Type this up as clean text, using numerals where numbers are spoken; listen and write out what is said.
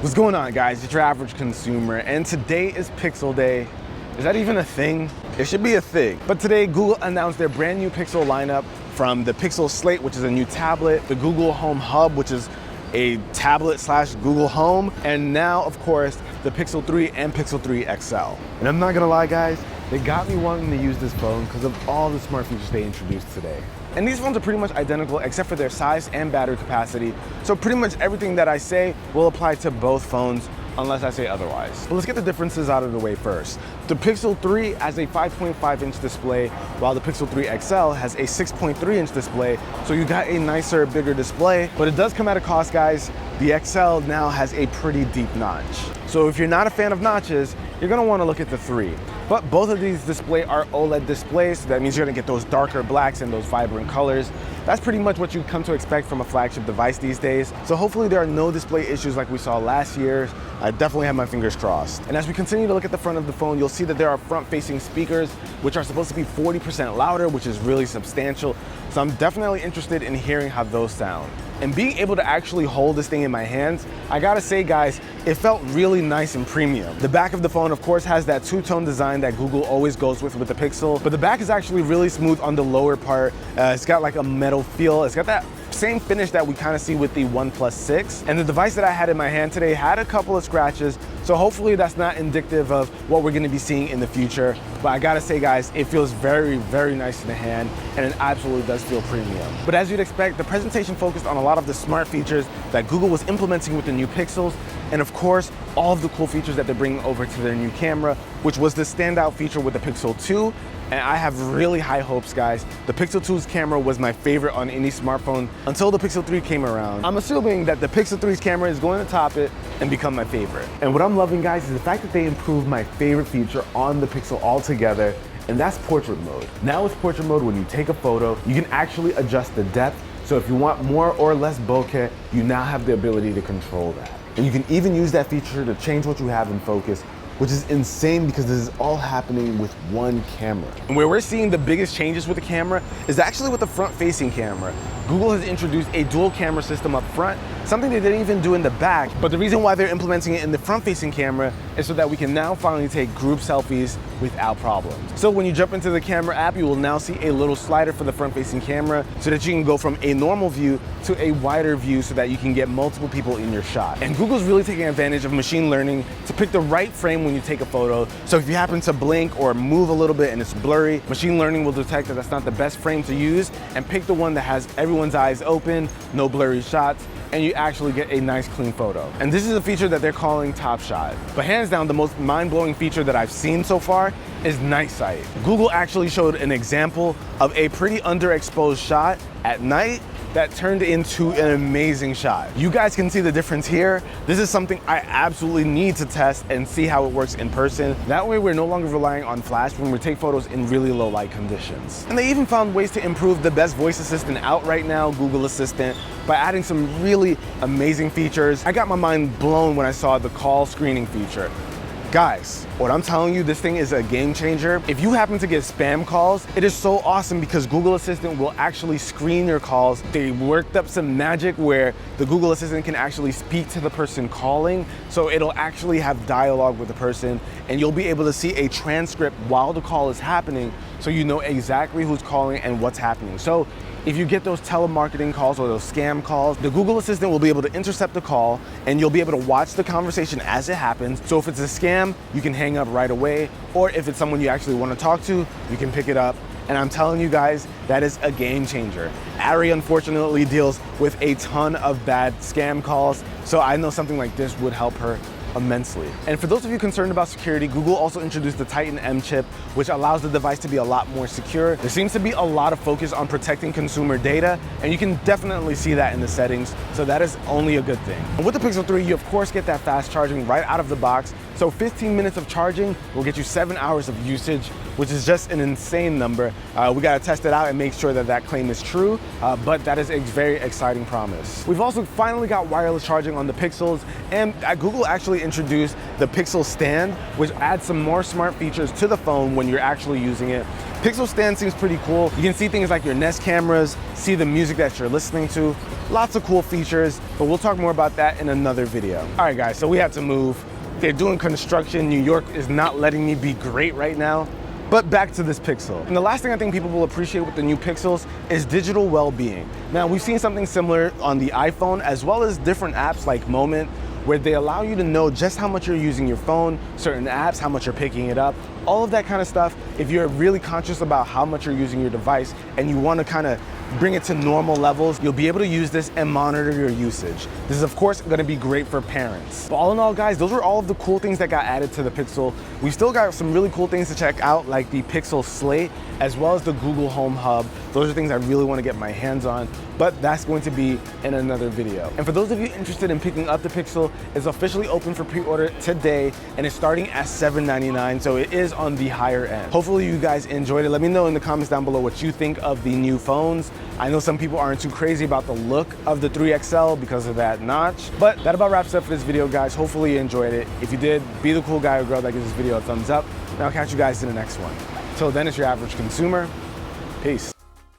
What's going on, guys? It's your average consumer, and today is Pixel Day. Is that even a thing? It should be a thing. But today, Google announced their brand new Pixel lineup, from the Pixel Slate, which is a new tablet, the Google Home Hub, which is a tablet slash Google Home, and now, of course, the Pixel 3 and Pixel 3 XL. And I'm not gonna lie, guys, they got me wanting to use this phone because of all the smart features they introduced today. And these phones are pretty much identical except for their size and battery capacity. So pretty much everything that I say will apply to both phones unless I say otherwise. But let's get the differences out of the way first. The Pixel 3 has a 5.5-inch display, while the Pixel 3 XL has a 6.3-inch display. So you got a nicer, bigger display, but it does come at a cost, guys. The XL now has a pretty deep notch. So if you're not a fan of notches, you're gonna wanna look at the 3. But both of these displays are OLED displays, so that means you're gonna get those darker blacks and those vibrant colors. That's pretty much what you come to expect from a flagship device these days. So hopefully there are no display issues like we saw last year. I definitely have my fingers crossed. And as we continue to look at the front of the phone, you'll see that there are front-facing speakers, which are supposed to be 40% louder, which is really substantial. So I'm definitely interested in hearing how those sound. And being able to actually hold this thing in my hands, I gotta say, guys, it felt really nice and premium. The back of the phone, of course, has that two-tone design that Google always goes with the Pixel, but the back is actually really smooth on the lower part. It's got like a metal feel. It's got that same finish that we kind of see with the OnePlus 6. And the device that I had in my hand today had a couple of scratches, so hopefully that's not indicative of what we're gonna be seeing in the future. But I gotta say, guys, it feels very, very nice in the hand, and it absolutely does feel premium. But as you'd expect, the presentation focused on a lot of the smart features that Google was implementing with the new Pixels, and of course, all of the cool features that they're bringing over to their new camera, which was the standout feature with the Pixel 2. And I have really high hopes, guys. The Pixel 2's camera was my favorite on any smartphone until the Pixel 3 came around. I'm assuming that the Pixel 3's camera is going to top it and become my favorite. And what I'm loving, guys, is the fact that they improved my favorite feature on the Pixel altogether, and that's portrait mode. Now with portrait mode, when you take a photo, you can actually adjust the depth. So if you want more or less bokeh, you now have the ability to control that. And you can even use that feature to change what you have in focus, which is insane because this is all happening with one camera. And where we're seeing the biggest changes with the camera is actually with the front-facing camera. Google has introduced a dual camera system up front, something they didn't even do in the back. But the reason why they're implementing it in the front-facing camera is so that we can now finally take group selfies without problems. So when you jump into the camera app, you will now see a little slider for the front-facing camera so that you can go from a normal view to a wider view so that you can get multiple people in your shot. And Google's really taking advantage of machine learning to pick the right frame when you take a photo. So if you happen to blink or move a little bit and it's blurry, machine learning will detect that that's not the best frame to use and pick the one that has everyone's eyes open, no blurry shots, and you actually get a nice clean photo. And this is a feature that they're calling Top Shot. But hands down, the most mind-blowing feature that I've seen so far is night sight. Google actually showed an example of a pretty underexposed shot at night that turned into an amazing shot. You guys can see the difference here. This is something I absolutely need to test and see how it works in person. That way we're no longer relying on flash when we take photos in really low light conditions. And they even found ways to improve the best voice assistant out right now, Google Assistant, by adding some really amazing features. I got my mind blown when I saw the call screening feature. Guys, what I'm telling you, this thing is a game changer. If you happen to get spam calls, it is so awesome because Google Assistant will actually screen your calls. They worked up some magic where the Google Assistant can actually speak to the person calling, so it'll actually have dialogue with the person, and you'll be able to see a transcript while the call is happening, so you know exactly who's calling and what's happening. So if you get those telemarketing calls or those scam calls, the Google Assistant will be able to intercept the call and you'll be able to watch the conversation as it happens. So if it's a scam, you can hang up right away, or if it's someone you actually want to talk to, you can pick it up. And I'm telling you guys, that is a game changer. Ari unfortunately deals with a ton of bad scam calls, so I know something like this would help her immensely. And for those of you concerned about security, Google also introduced the Titan M chip, which allows the device to be a lot more secure. There seems to be a lot of focus on protecting consumer data, and you can definitely see that in the settings, so that is only a good thing. And with the Pixel 3, you of course get that fast charging right out of the box, so 15 minutes of charging will get you 7 hours of usage, which is just an insane number. We gotta test it out and make sure that that claim is true, but that is a very exciting promise. We've also finally got wireless charging on the Pixels, and Google actually introduced the Pixel Stand, which adds some more smart features to the phone when you're actually using it. Pixel stand seems pretty cool. You can see things like your Nest cameras, see the music that you're listening to. Lots of cool features, but we'll talk more about that in another video. All right, guys, so we had to move. They're doing construction. New York is not letting me be great right now. But back to this Pixel. And the last thing I think people will appreciate with the new Pixels is digital well-being. Now, we've seen something similar on the iPhone, as well as different apps like Moment, where they allow you to know just how much you're using your phone, certain apps, how much you're picking it up, all of that kind of stuff. If you're really conscious about how much you're using your device and you want to kind of bring it to normal levels, you'll be able to use this and monitor your usage. This is of course going to be great for parents. But all in all, guys, those were all of the cool things that got added to the Pixel. We still got some really cool things to check out, like the Pixel Slate, as well as the Google Home Hub. Those are things I really want to get my hands on, but that's going to be in another video. And for those of you interested in picking up the Pixel, it's officially open for pre-order today, and it's starting at $799, so it is on the higher end. Hopefully you guys enjoyed it. Let me know in the comments down below what you think of the new phones. I know some people aren't too crazy about the look of the 3XL because of that notch, but that about wraps up for this video, guys. Hopefully you enjoyed it. If you did, be the cool guy or girl that gives this video a thumbs up, and I'll catch you guys in the next one. Till then, it's your average consumer. Peace.